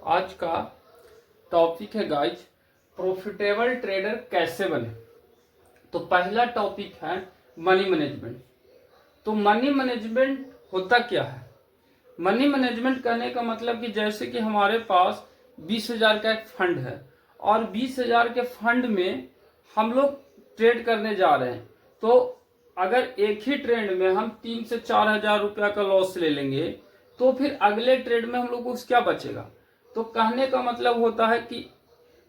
आज का टॉपिक है गाइज, प्रॉफिटेबल ट्रेडर कैसे बने। तो पहला टॉपिक है मनी मैनेजमेंट। तो मनी मैनेजमेंट होता क्या है? मनी मैनेजमेंट कहने का मतलब कि जैसे कि हमारे पास 20,000 का एक फंड है और 20,000 के फंड में हम लोग ट्रेड करने जा रहे हैं। तो अगर एक ही ट्रेड में हम 3 से 4,000 रुपया का लॉस ले लेंगे तो फिर अगले ट्रेड में हम लोग को क्या बचेगा। तो कहने का मतलब होता है कि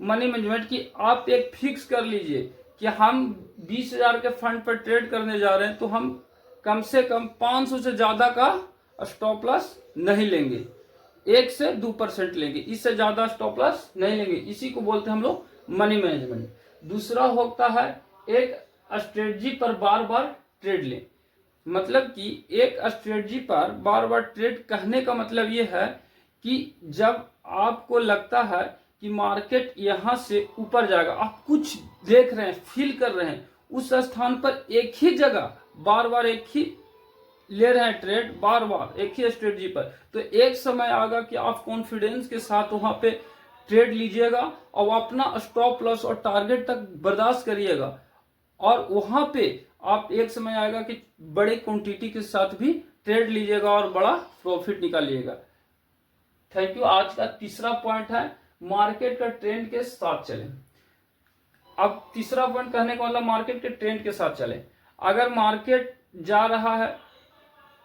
मनी मैनेजमेंट की आप एक फिक्स कर लीजिए कि हम 20,000 के फंड पर ट्रेड करने जा रहे हैं तो हम कम से कम 500 से ज्यादा का स्टॉप लॉस नहीं लेंगे, 1 से 2% लेंगे, इससे ज्यादा स्टॉप लॉस नहीं लेंगे। इसी को बोलते हैं हम लोग मनी मैनेजमेंट। दूसरा होता है एक स्ट्रेटजी पर बार बार ट्रेड लें। मतलब कि एक स्ट्रेटजी पर बार बार ट्रेड कहने का मतलब ये है कि जब आपको लगता है कि मार्केट यहां से ऊपर जाएगा, आप कुछ देख रहे हैं, फील कर रहे हैं, उस स्थान पर एक ही जगह बार बार एक ही ले रहे हैं ट्रेड, बार बार एक ही स्ट्रेटजी पर, तो एक समय आएगा कि आप कॉन्फिडेंस के साथ वहां पे ट्रेड लीजिएगा और अपना स्टॉप लॉस और टारगेट तक बर्दाश्त करिएगा और वहां पे आप एक समय आएगा कि बड़े क्वांटिटी के साथ भी ट्रेड लीजिएगा और बड़ा प्रॉफिट निकालिएगा। Thank you. आज का तीसरा पॉइंट है मार्केट का ट्रेंड के साथ चलें। अब तीसरा पॉइंट कहने का मतलब मार्केट के ट्रेंड के साथ चलें। अगर मार्केट जा रहा है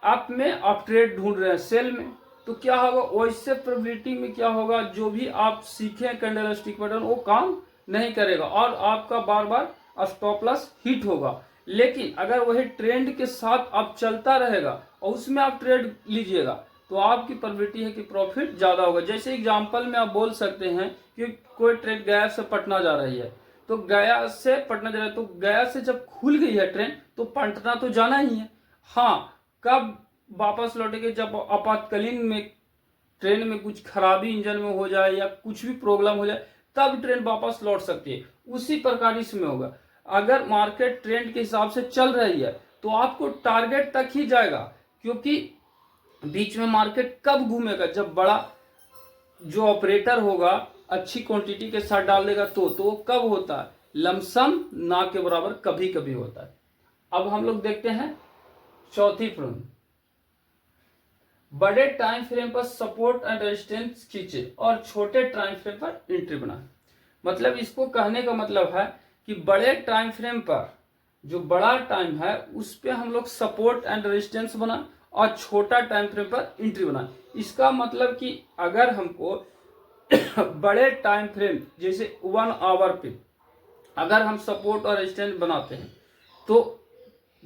अप में, आप ट्रेड ढूंढ रहे हैं सेल में, तो क्या होगा, वैसे प्रोबेबिलिटी में क्या होगा, जो भी आप सीखे कैंडल स्टिक पैटर्न वो काम नहीं करेगा और आपका बार बार स्टॉप लॉस हिट होगा। लेकिन अगर वही ट्रेंड के साथ आप चलता रहेगा और उसमें आप ट्रेड लीजिएगा तो आपकी प्रोबेबिलिटी है कि प्रॉफिट ज्यादा होगा। जैसे एग्जांपल में आप बोल सकते हैं कि कोई ट्रेड गया से पटना जा रही है, तो गया से पटना जा रहा है, तो गया से जब खुल गई है ट्रेन तो पटना तो जाना ही है। हाँ, कब वापस लौटेंगे, जब आपातकालीन में ट्रेन में कुछ खराबी इंजन में हो जाए या कुछ भी प्रॉब्लम हो जाए तब ट्रेन वापस लौट सकती है। उसी प्रकार इसमें होगा। अगर मार्केट ट्रेंड के हिसाब से चल रही है तो आपको टारगेट तक ही जाएगा, क्योंकि बीच में मार्केट कब घूमेगा, जब बड़ा जो ऑपरेटर होगा अच्छी क्वांटिटी के साथ डाल देगा तो वो कब होता है, लमसम ना के बराबर कभी कभी होता है। अब हम लोग देखते हैं चौथी प्रॉब्लम, बड़े टाइम फ्रेम पर सपोर्ट एंड रेजिस्टेंस खींचे और छोटे टाइम फ्रेम पर एंट्री बनाए। मतलब इसको कहने का मतलब है कि बड़े टाइम फ्रेम पर, जो बड़ा टाइम है उस पे हम लोग सपोर्ट एंड रेजिस्टेंस बनाए और छोटा टाइम फ्रेम पर एंट्री बनाए। इसका मतलब कि अगर हमको बड़े टाइम फ्रेम जैसे 1 आवर पे अगर हम सपोर्ट और रेजिस्टेंस बनाते हैं तो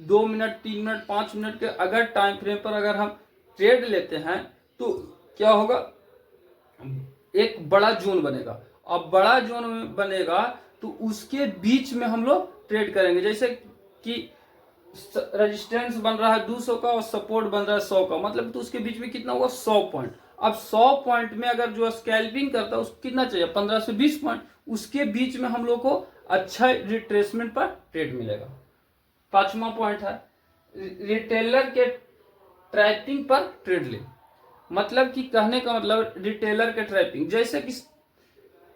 2 मिनट, 3 मिनट, 5 मिनट के अगर टाइम फ्रेम पर अगर हम ट्रेड लेते हैं तो क्या होगा, एक बड़ा जोन बनेगा और बड़ा जोन बनेगा तो उसके बीच में हम लोग ट्रेड करेंगे। जैसे कि रेजिस्टेंस बन रहा है 200 का और सपोर्ट बन रहा है 100 का, मतलब तो उसके बीच में कितना होगा, 100 पॉइंट। अब 100 पॉइंट में अगर जो स्कैल्पिंग करता है उसको कितना चाहिए, 15 से 20 पॉइंट। उसके बीच में हम लोग को अच्छा रिट्रेसमेंट पर ट्रेड मिलेगा। पांचवा पॉइंट है रिटेलर के ट्रैपिंग पर ट्रेड ले। मतलब कि कहने का मतलब रिटेलर के ट्रैपिंग, जैसे कि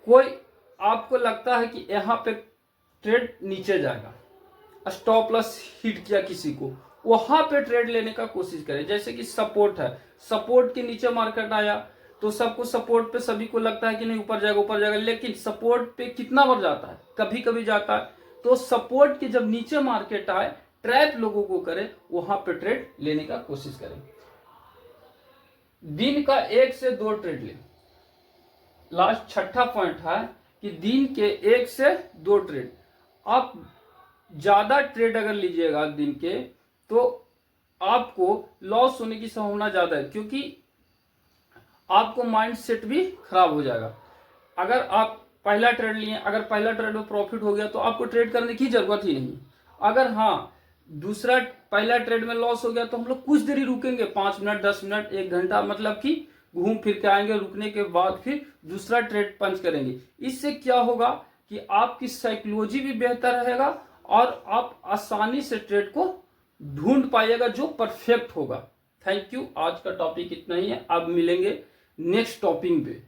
कोई आपको लगता है कि यहाँ पे ट्रेड नीचे जाएगा, स्टॉप लॉस हिट किया किसी को, वहां पे ट्रेड लेने का कोशिश करें। जैसे कि सपोर्ट है, सपोर्ट के नीचे मार्केट आया तो सबको सपोर्ट पे, सभी को लगता है कि नहीं ऊपर जाएगा ऊपर जाएगा, लेकिन सपोर्ट पे कितना बार जाता है, कभी कभी जाता है। तो सपोर्ट के जब नीचे मार्केट आए, ट्रैप लोगों को करे, वहां पे ट्रेड लेने का कोशिश करें। दिन का 1 से 2 ट्रेड ले। लास्ट छठा पॉइंट है कि दिन के 1 से 2 ट्रेड। आप ज्यादा ट्रेड अगर लीजिएगा दिन के तो आपको लॉस होने की संभावना ज्यादा है, क्योंकि आपको माइंड सेट भी खराब हो जाएगा। अगर आप पहला ट्रेड लिए, अगर पहला ट्रेड में प्रॉफिट हो गया तो आपको ट्रेड करने की जरूरत ही नहीं। अगर हाँ दूसरा पहला ट्रेड में लॉस हो गया तो हम लोग कुछ देरी रुकेंगे, 5 मिनट, 10 मिनट, 1 घंटा, मतलब कि घूम फिर के आएंगे, रुकने के बाद फिर दूसरा ट्रेड पंच करेंगे। इससे क्या होगा कि आपकी साइकोलॉजी भी बेहतर रहेगा और आप आसानी से ट्रेड को ढूंढ पाइएगा जो परफेक्ट होगा। Thank you. आज का टॉपिक इतना ही है, अब मिलेंगे नेक्स्ट टॉपिक पे।